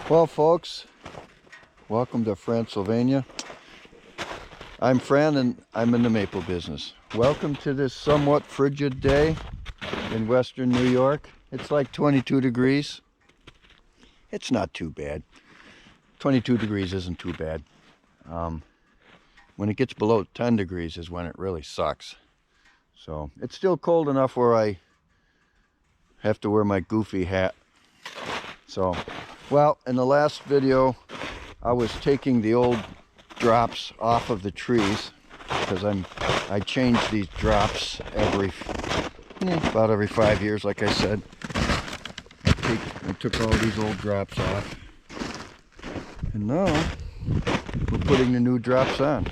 Well, folks, welcome to Transylvania. I'm Fran and I'm in the maple business. Welcome to this somewhat frigid day in western New York. It's like 22 degrees. It's not too bad. 22 degrees isn't too bad. When it gets below 10 degrees is when it really sucks. So it's still cold enough where I have to wear my goofy hat. So, well, in the last video, I was taking the old drops off of the trees because I change these drops about every 5 years, like I said. I took all these old drops off, and now we're putting the new drops on.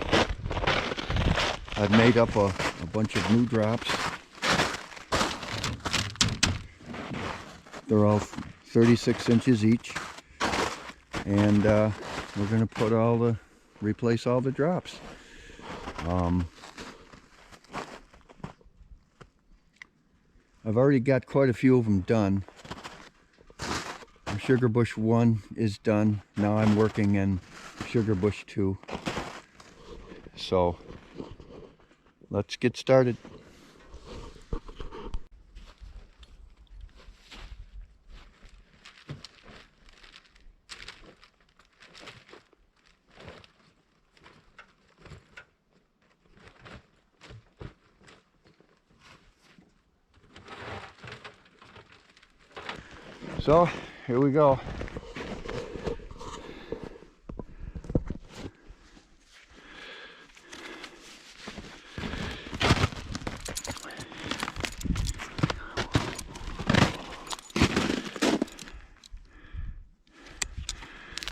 I've made up a bunch of new drops. They're all 36 inches each, and we're going to replace all the drops. I've already got quite a few of them done. Sugarbush 1 is done. Now I'm working in Sugarbush 2. So let's get started. So here we go.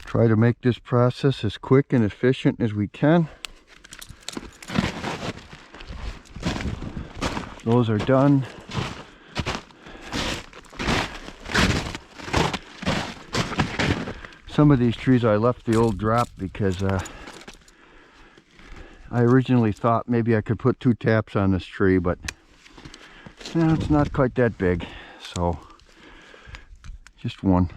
Try to make this process as quick and efficient as we can. Those are done. Some of these trees I left the old drop because I originally thought maybe I could put 2 taps on this tree, but it's not quite that big, so just one.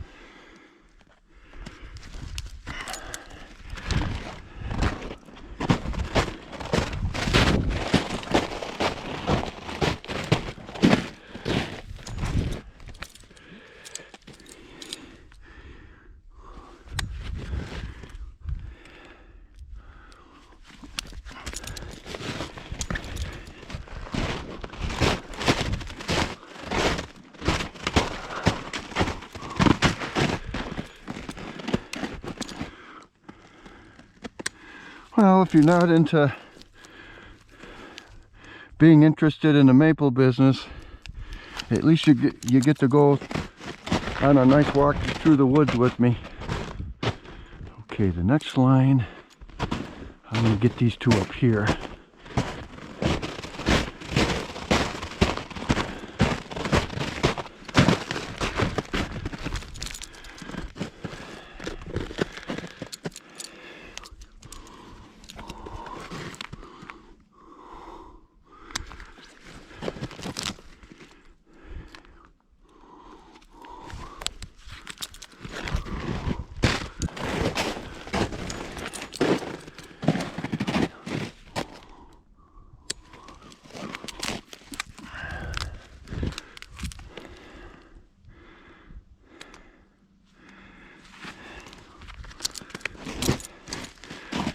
Well, if you're not into being interested in the maple business, at least you get to go on a nice walk through the woods with me. Okay, the next line, I'm going to get these 2 up here.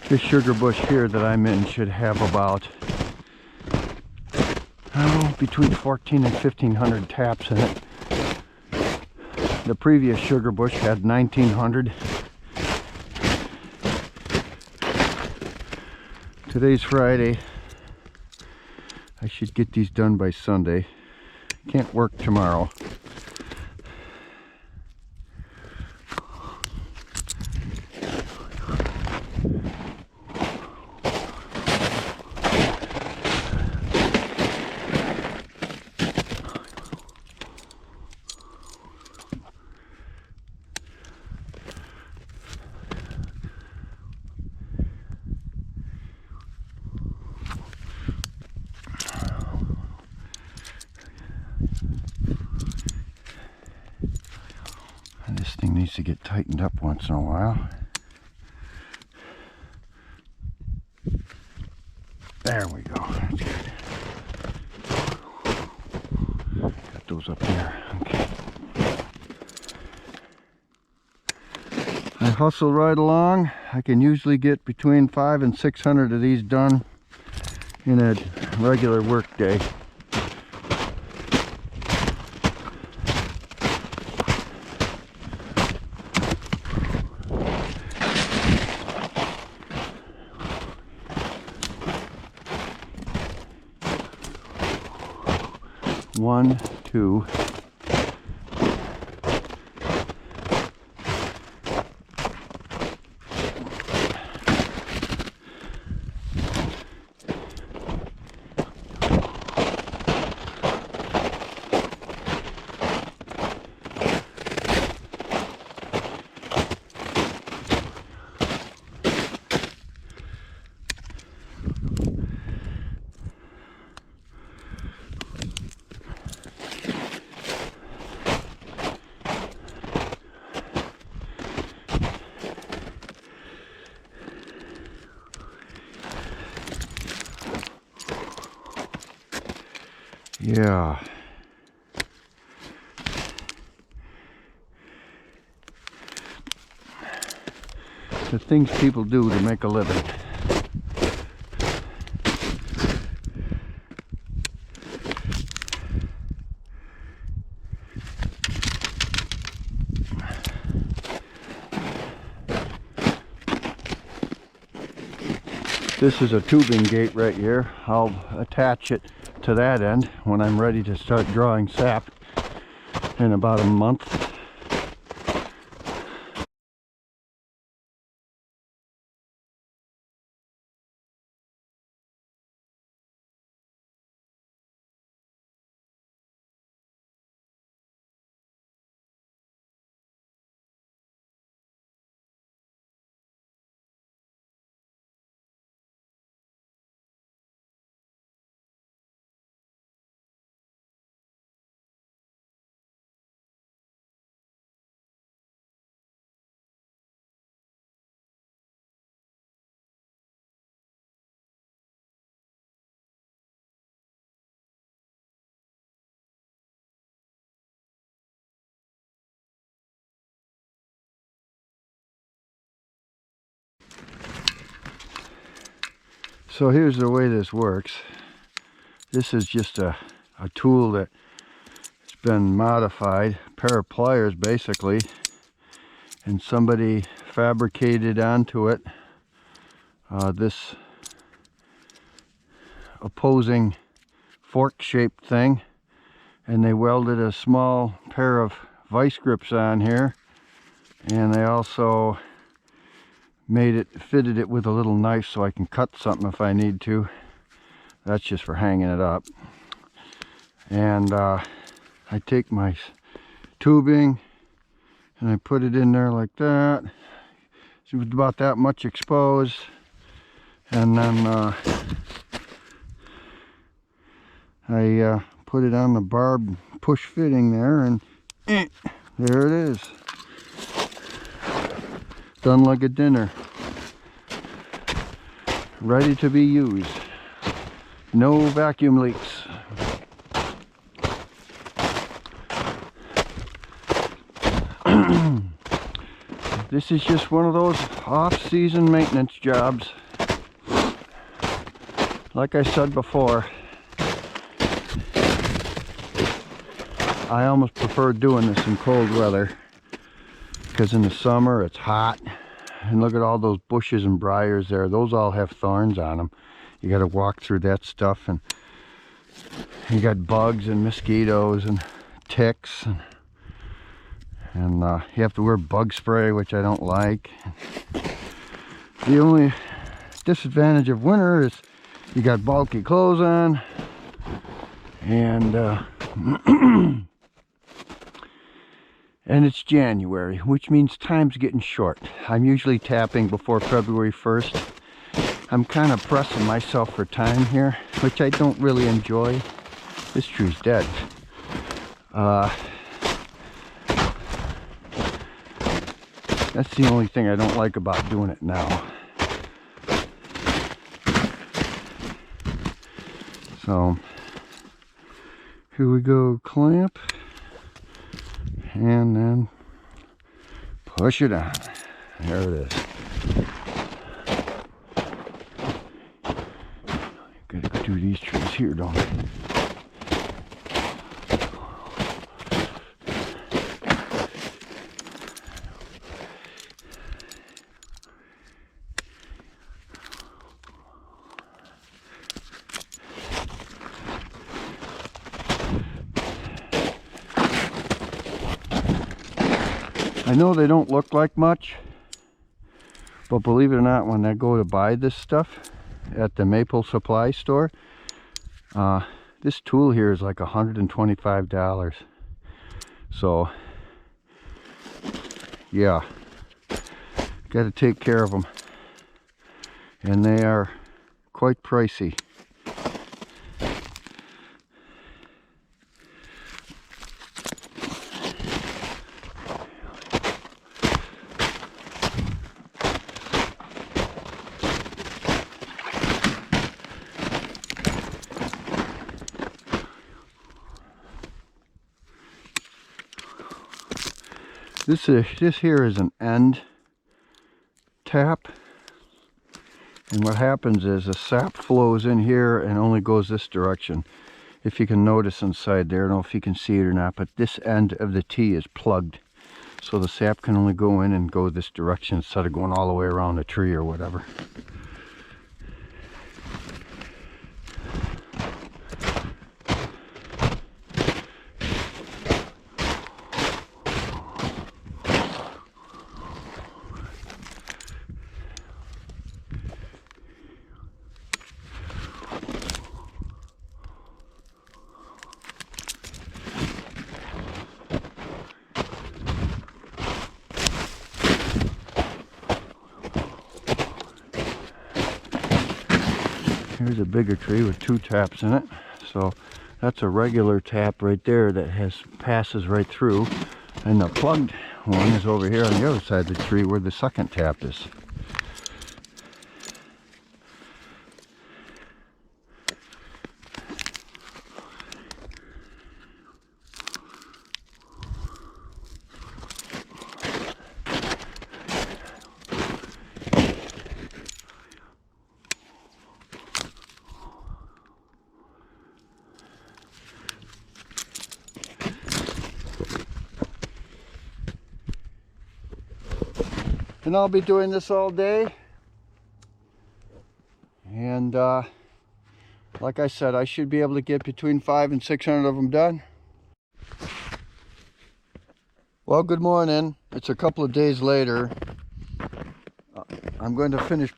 This sugar bush here that I'm in should have about between 14 and 1500 taps in it. The previous sugar bush had 1900. Today's Friday. I should get these done by Sunday. Can't work tomorrow. This thing needs to get tightened up once in a while. There we go. That's good. Got those up there. Okay. I hustle right along. I can usually get between 500 and 600 of these done in a regular work day. One, two. Yeah. The things people do to make a living. This is a tubing gate right here. I'll attach it to that end when I'm ready to start drawing sap in about a month. So here's the way this works. This is just a tool that's been modified, a pair of pliers basically, and somebody fabricated onto it this opposing fork-shaped thing, and they welded a small pair of vice grips on here, and they also fitted it with a little knife so I can cut something if I need to. That's just for hanging it up. And I take my tubing and I put it in there like that. It's about that much exposed, and then I put it on the barb push fitting there, and there it is. Done like a dinner. Ready to be used. No vacuum leaks. This is just one of those off-season maintenance jobs. Like I said before, I almost prefer doing this in cold weather, because in the summer it's hot, and look at all those bushes and briars there. Those all have thorns on them. You got to walk through that stuff, and you got bugs and mosquitoes and ticks, and you have to wear bug spray, which I don't like. The only disadvantage of winter is you got bulky clothes on, and and it's January, which means time's getting short. I'm usually tapping before February 1st. I'm kind of pressing myself for time here, which I don't really enjoy. This tree's dead. That's the only thing I don't like about doing it now. So here we go, clamp, and then push it on. There it is. Gotta go do these trees here, don't I? I know they don't look like much, but believe it or not, when I go to buy this stuff at the Maple Supply store, this tool here is like $125. So yeah, got to take care of them, and they are quite pricey. This here is an end tap, and what happens is the sap flows in here and only goes this direction. If you can notice inside there, I don't know if you can see it or not, but this end of the T is plugged, so the sap can only go in and go this direction instead of going all the way around the tree or whatever. Here's a bigger tree with 2 taps in it. So that's a regular tap right there that passes right through. And the plugged one is over here on the other side of the tree where the second tap is. And I'll be doing this all day, and like I said, I should be able to get between 500 and 600 of them done. Well, good morning. It's a couple of days later. I'm going to finish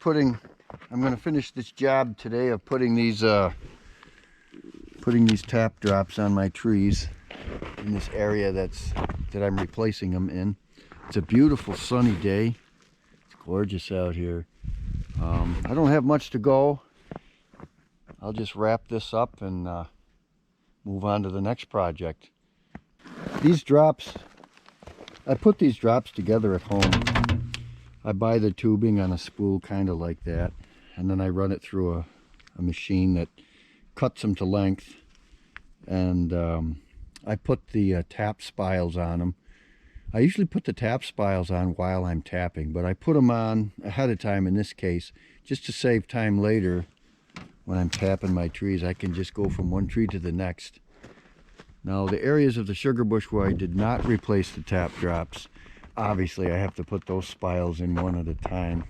this job today of putting these tap drops on my trees in this area that I'm replacing them in. It's a beautiful sunny day. Gorgeous out here. I don't have much to go. I'll just wrap this up and move on to the next project. These drops, I put these drops together at home. I buy the tubing on a spool kind of like that, and then I run it through a machine that cuts them to length, and I put the tap spiles on them. I usually put the tap spiles on while I'm tapping, but I put them on ahead of time in this case, just to save time later when I'm tapping my trees. I can just go from one tree to the next. Now, the areas of the sugar bush where I did not replace the tap drops, obviously I have to put those spiles in one at a time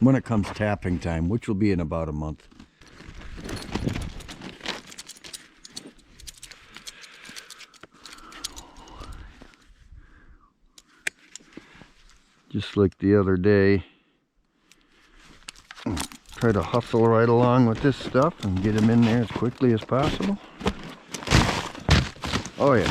when it comes tapping time, which will be in about a month. Just like the other day, try to hustle right along with this stuff and get them in there as quickly as possible. Oh yeah.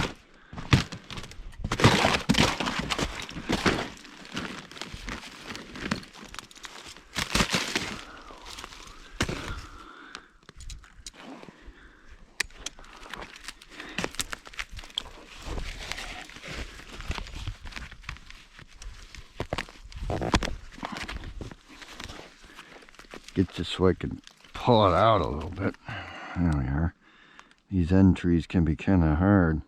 get this so I can pull it out a little bit. There we are. These end trees can be kind of hard.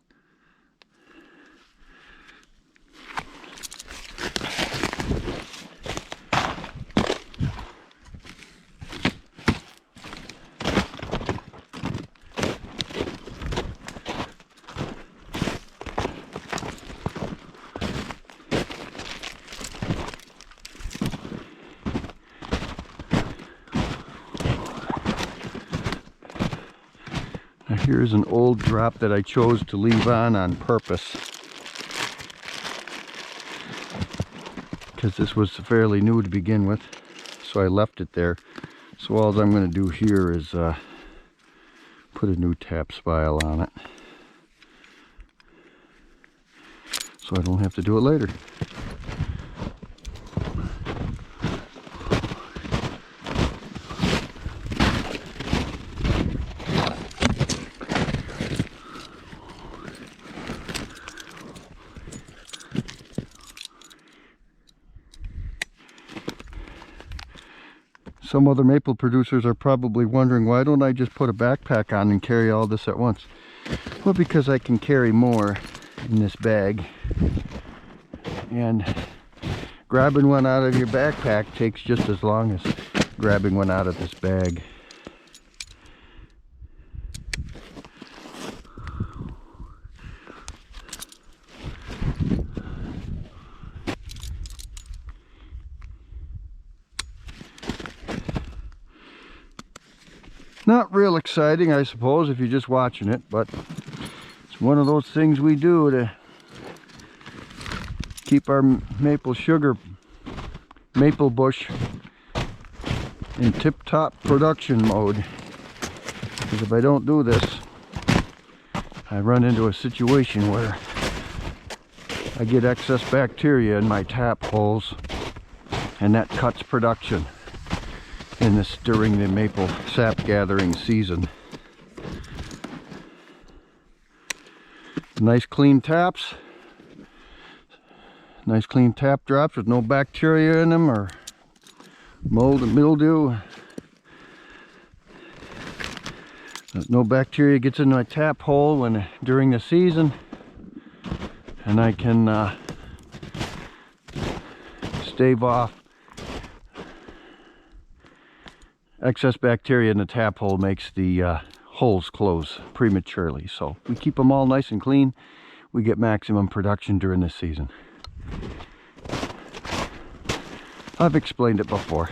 Now here's an old drop that I chose to leave on purpose, because this was fairly new to begin with, so I left it there. So all I'm going to do here is put a new tap spile on it, so I don't have to do it later. Some other maple producers are probably wondering, why don't I just put a backpack on and carry all this at once? Well, because I can carry more in this bag, and grabbing one out of your backpack takes just as long as grabbing one out of this bag. Not real exciting, I suppose, if you're just watching it, but it's one of those things we do to keep our maple bush in tip-top production mode. Because if I don't do this, I run into a situation where I get excess bacteria in my tap holes, and that cuts production during the maple sap gathering season. Nice clean taps, nice clean tap drops with no bacteria in them or mold and mildew. No bacteria gets in my tap hole during the season, and I can stave off excess bacteria in the tap hole. Makes the holes close prematurely. So we keep them all nice and clean. We get maximum production during this season. I've explained it before.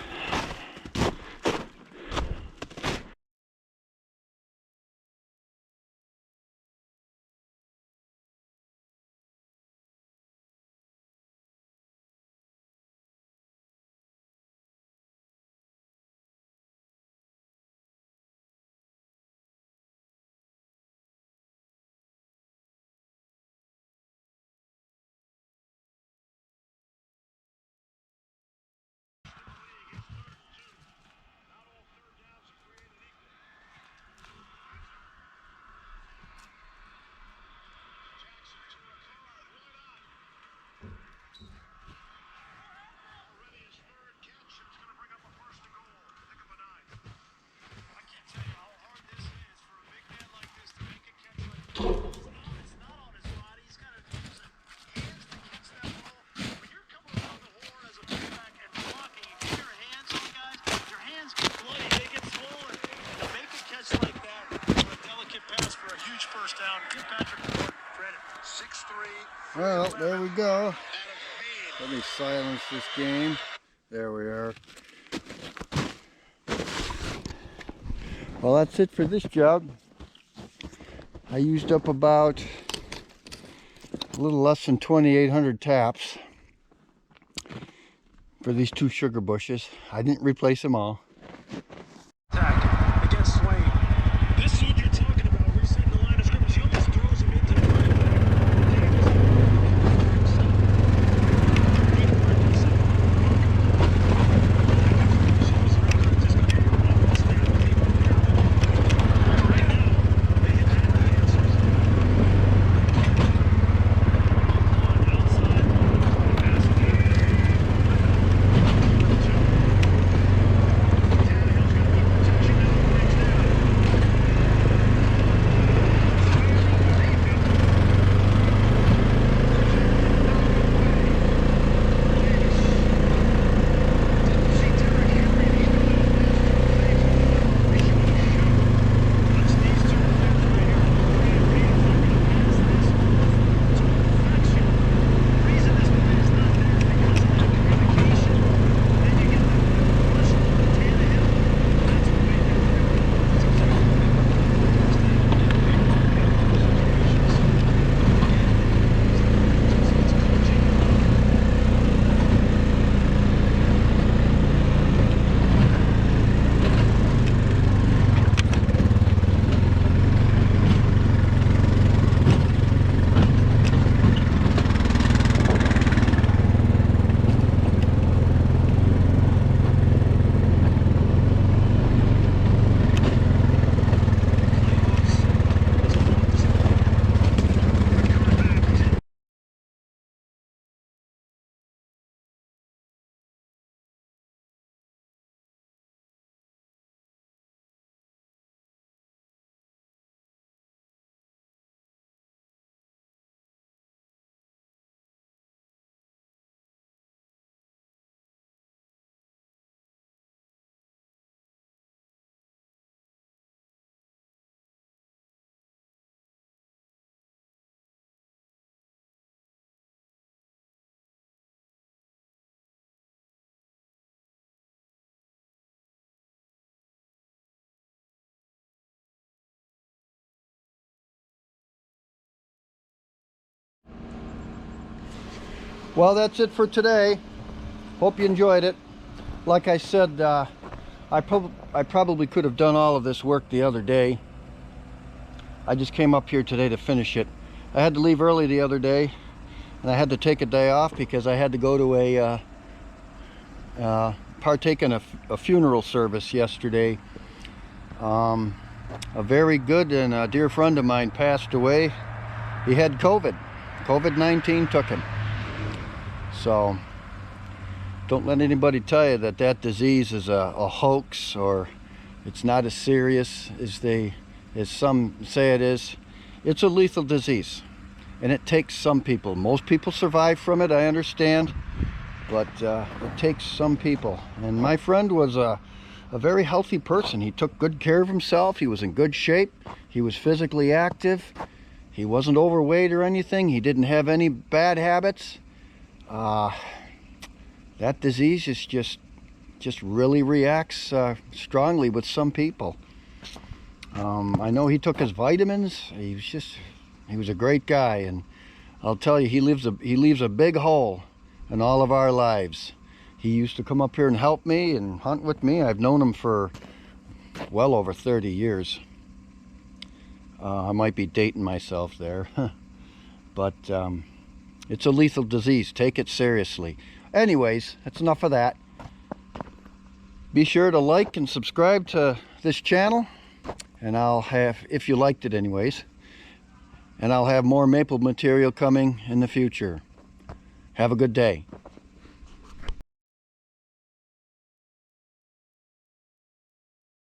Well, there we go. Let me silence this game. There we are. Well, that's it for this job. I used up about a little less than 2,800 taps for these 2 sugar bushes. I didn't replace them all. Against Swain. This seed you're talking about, resetting the line of scrimmage, he almost throws him into the right. Well, that's it for today. Hope you enjoyed it. Like I said, I probably could have done all of this work the other day. I just came up here today to finish it. I had to leave early the other day, and I had to take a day off because I had to go to partake in a funeral service yesterday. A very good and a dear friend of mine passed away. He had COVID. COVID-19 took him. So don't let anybody tell you that that disease is a hoax, or it's not as serious as some say it is. It's a lethal disease, and it takes some people. Most people survive from it, I understand, but it takes some people. And my friend was a very healthy person. He took good care of himself. He was in good shape. He was physically active. He wasn't overweight or anything. He didn't have any bad habits. That disease is just really reacts strongly with some people. I know he took his vitamins. He was a great guy, and I'll tell you, he leaves a big hole in all of our lives. He used to come up here and help me and hunt with me. I've known him for well over 30 years. I might be dating myself there, but it's a lethal disease. Take it seriously. Anyways, that's enough of that. Be sure to like and subscribe to this channel, and I'll have, if you liked it anyways, and I'll have more maple material coming in the future. Have a good day.